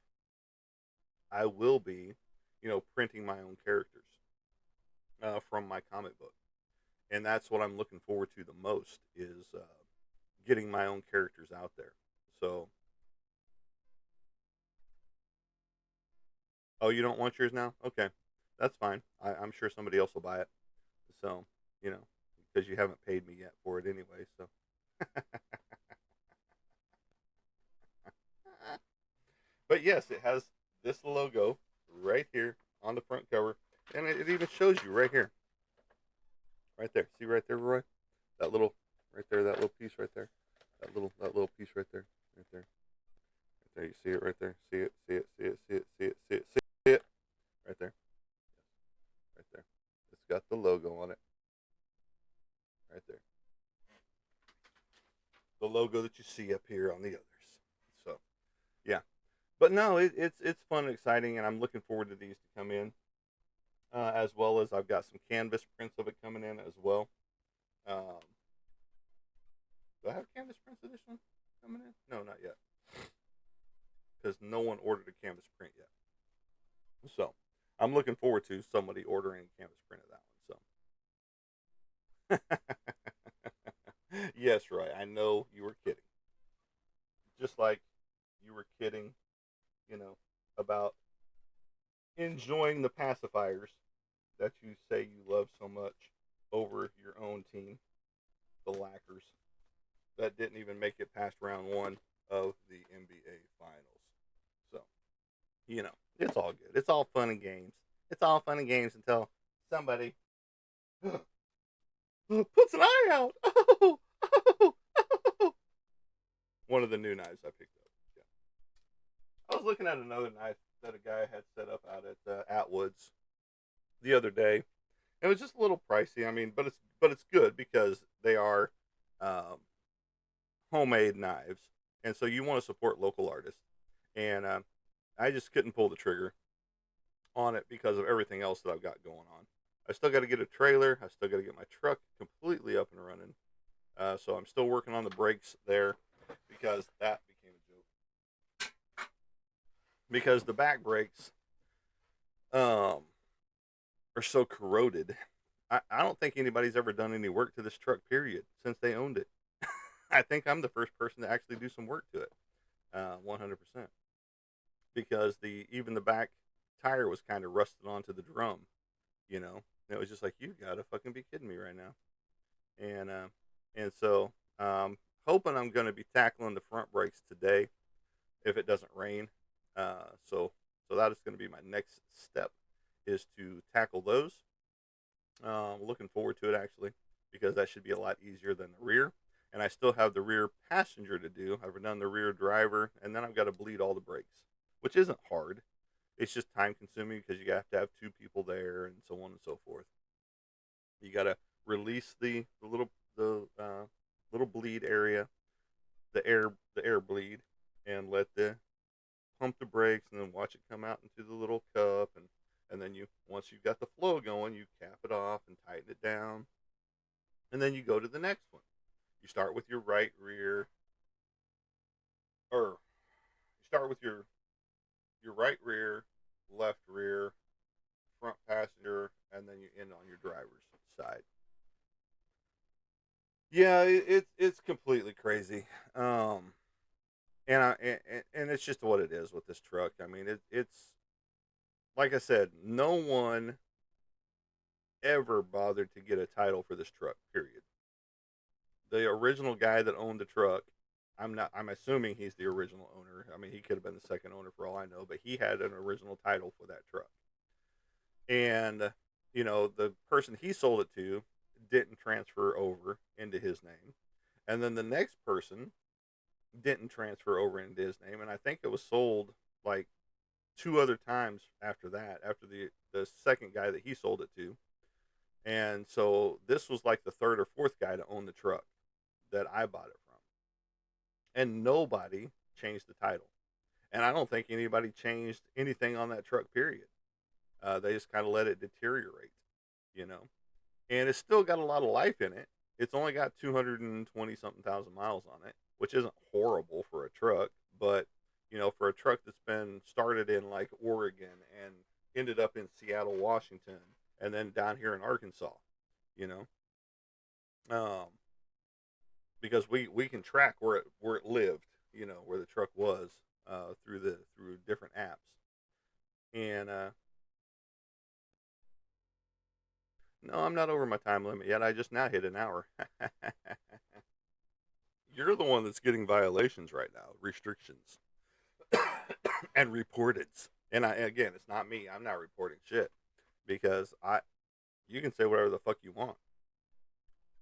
I will be, printing my own characters from my comic book. And that's what I'm looking forward to the most is getting my own characters out there. So, oh, you don't want yours now? Okay, that's fine. I'm sure somebody else will buy it. So, you know, because you haven't paid me yet for it anyway. So, but yes, it has this logo right here on the front cover, and it even shows you right here, right there. See right there, Roy? That little, right there, that little piece right there, that little piece right there, right there, right there. You see it right there? See it? See it? See it? See it? See it? See it? See it? Right there, right there. It's got the logo on it, right there. The logo that you see up here on the others. So yeah, but no, it's fun and exciting, and I'm looking forward to these to come in, as well as I've got some canvas prints of it coming in as well. Um, do I have canvas prints of this one coming in? No, not yet, because no one ordered a canvas print yet. So I'm looking forward to somebody ordering a canvas print of that one. So yes, Roy, I know you were kidding, just like you were kidding, you know, about enjoying the pacifiers that you say you love so much over your own team, the Lackers, that didn't even make it past round one of the NBA Finals. So, it's all good. It's all fun and games. It's all fun and games until somebody puts an eye out. Oh, oh, oh. One of the new knives I picked up. Yeah. I was looking at another knife that a guy had set up out at Atwoods the other day. It was just a little pricey. I mean, but it's good because they are um, homemade knives, and so you want to support local artists. And I just couldn't pull the trigger on it because of everything else that I've got going on. I still got to get a trailer. I still got to get my truck completely up and running. So I'm still working on the brakes there because that became a joke. Because the back brakes um, are so corroded. I don't think anybody's ever done any work to this truck, period, since they owned it. I think I'm the first person to actually do some work to it, 100%. Because even the back tire was kind of rusted onto the drum, you know. And it was just like, you gotta fucking be kidding me right now. And so hoping I'm gonna be tackling the front brakes today if it doesn't rain. So that is gonna be my next step is to tackle those. Looking forward to it actually because that should be a lot easier than the rear. And I still have the rear passenger to do. I've done the rear driver, and then I've got to bleed all the brakes, which isn't hard. It's just time consuming because you have to have two people there and so on and so forth. You got to release the little bleed area, the air bleed, and let the pump the brakes, and then watch it come out into the little cup, and then once you've got the flow going, you cap it off and tighten it down, and then you go to the next one. You start with your right rear, or you start with your right rear, left rear, front passenger, and then you end on your driver's side. Yeah, it's completely crazy. And it's just what it is with this truck. I mean, it's like I said, no one ever bothered to get a title for this truck. Period. The original guy that owned the truck, I'm not. I'm assuming he's the original owner. I mean, he could have been the second owner for all I know, but he had an original title for that truck. And the person he sold it to didn't transfer over into his name, and then the next person didn't transfer over into his name, and I think it was sold like two other times after that, after the second guy that he sold it to. And so this was like the third or fourth guy to own the truck that I bought it from, and nobody changed the title, and I don't think anybody changed anything on that truck. Period. They just kind of let it deteriorate, you know, and it's still got a lot of life in it. It's only got 220 something thousand miles on it, which isn't horrible for a truck, but for a truck that's been started in like Oregon and ended up in Seattle, Washington, and then down here in Arkansas, you know, um, because we can track where it lived, where the truck was through different apps, and no, I'm not over my time limit yet. I just now hit an hour. You're the one that's getting violations right now, restrictions and reported. And again, it's not me. I'm not reporting shit because you can say whatever the fuck you want.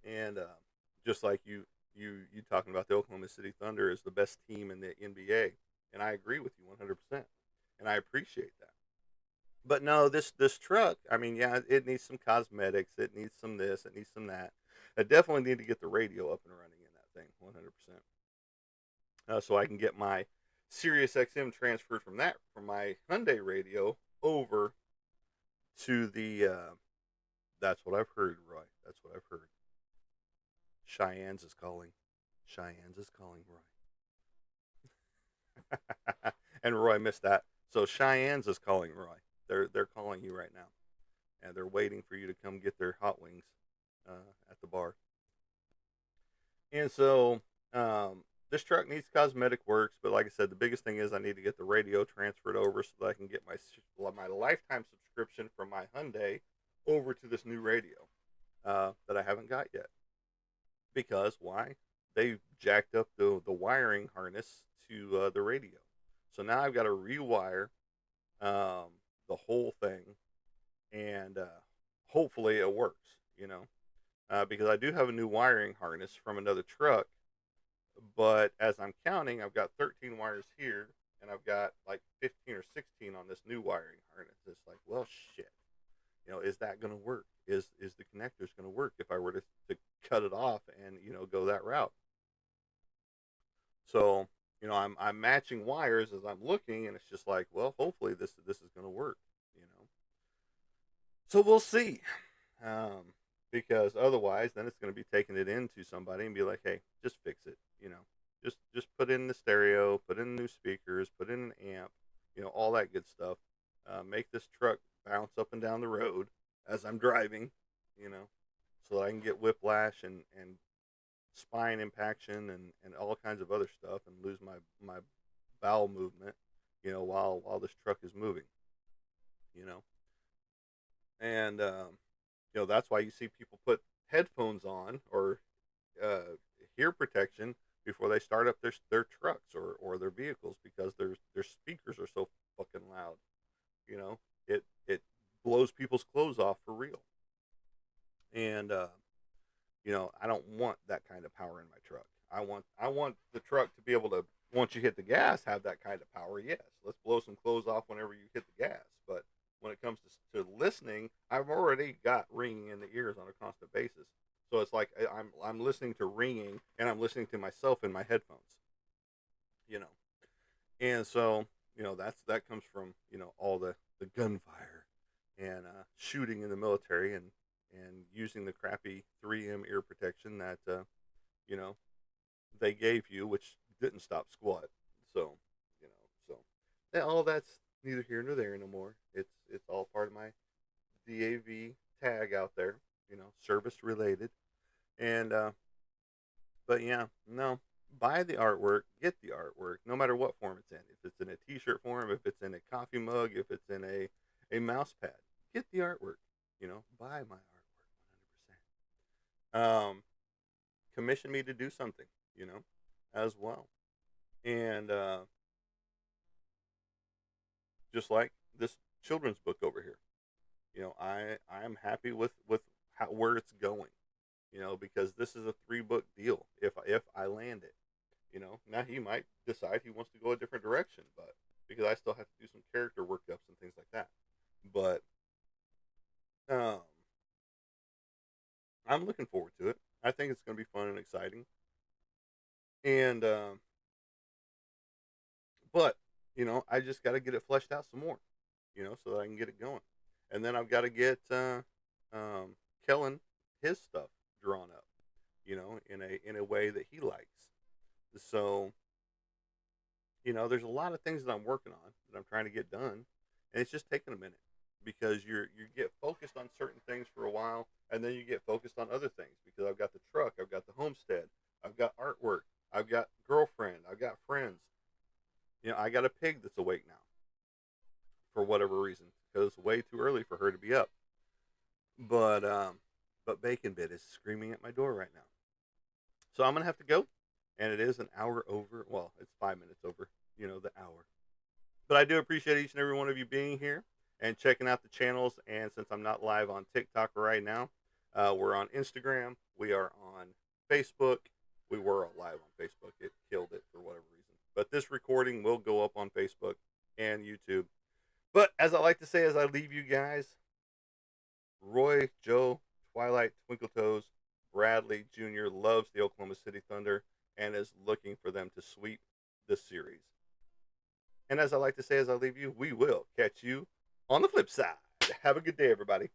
And just like you talking about the Oklahoma City Thunder is the best team in the NBA, and I agree with you 100%, and I appreciate that. But no, this truck, I mean, yeah, it needs some cosmetics, it needs some this, it needs some that. I definitely need to get the radio up and running in that thing 100%, so I can get my Sirius XM transferred from my Hyundai radio over to the. That's what I've heard, Roy. That's what I've heard. Cheyenne's is calling. Cheyenne's is calling, Roy. And Roy missed that. So Cheyenne's is calling, Roy. They're calling you right now, and they're waiting for you to come get their hot wings at the bar. And so this truck needs cosmetic works, but like I said, the biggest thing is I need to get the radio transferred over so that I can get my lifetime subscription from my Hyundai over to this new radio that I haven't got yet. Because why? They jacked up the wiring harness to the radio, so now I've got to rewire um, the whole thing, and hopefully it works. Because I do have a new wiring harness from another truck, but as I'm counting, I've got 13 wires here, and I've got like 15 or 16 on this new wiring harness. It's like, well, shit. Is that going to work? Is the connectors going to work if I were to cut it off and go that route? So I'm matching wires as I'm looking, and it's just like, well, hopefully this is going to work. You know, so we'll see. Um, because otherwise, then it's going to be taking it into somebody and be like, hey, just fix it. Just put in the stereo, put in new speakers, put in an amp, all that good stuff. Make this truck bounce up and down the road as I'm driving, you know, so that I can get whiplash and spine impaction and all kinds of other stuff and lose my bowel movement, while this truck is moving, you know, and that's why you see people put headphones on or uh, hear protection before they start up their trucks or their vehicles because their speakers are so fucking loud. You know, it blows people's clothes off for real. And I don't want that kind of power in my truck. I want the truck to be able to, once you hit the gas, have that kind of power. Yes, let's blow some clothes off whenever you hit the gas. But when it comes to listening, I've already got ringing in the ears on a constant basis. So it's like I'm listening to ringing and I'm listening to myself in my headphones. You know, and so that comes from all the gunfire and shooting in the military and using the crappy 3M ear protection that you know they gave you, which didn't stop squat. So so all that's neither here nor there no more. It's all part of my DAV tag out there, service related, and but yeah, no, buy the artwork, get the artwork, no matter what form it's in. If it's in a T-shirt form, if it's in a coffee mug, if it's in a mouse pad, get the artwork. Buy my artwork 100%. Commission me to do something, as well. And just like this children's book over here, I'm happy with where it's going. Because this is a 3-book deal. If I land it, now he might decide he wants to go a different direction, but because I still have to do some character workups and things like that. But um, I'm looking forward to it. I think it's going to be fun and exciting. And but I just got to get it fleshed out some more, so that I can get it going. And then I've got to get um, Kellen his stuff drawn up. in a way that he likes. So, there's a lot of things that I'm working on that I'm trying to get done, and it's just taking a minute because you get focused on certain things for a while, and then you get focused on other things because I've got the truck, I've got the homestead, I've got artwork, I've got girlfriend, I've got friends. I got a pig that's awake now for whatever reason because it's way too early for her to be up. But Bacon Bit is screaming at my door right now, so I'm gonna have to go, and it is an hour over. Well, it's 5 minutes over. The hour. But I do appreciate each and every one of you being here and checking out the channels. And since I'm not live on TikTok right now, we're on Instagram. We are on Facebook. We were live on Facebook. It killed it for whatever reason. But this recording will go up on Facebook and YouTube. But as I like to say, as I leave you guys, Roy, Joe, Twilight, Twinkle Toes, Bradley Jr. loves the Oklahoma City Thunder and is looking for them to sweep the series. And as I like to say, as I leave you, we will catch you on the flip side. Have a good day, everybody.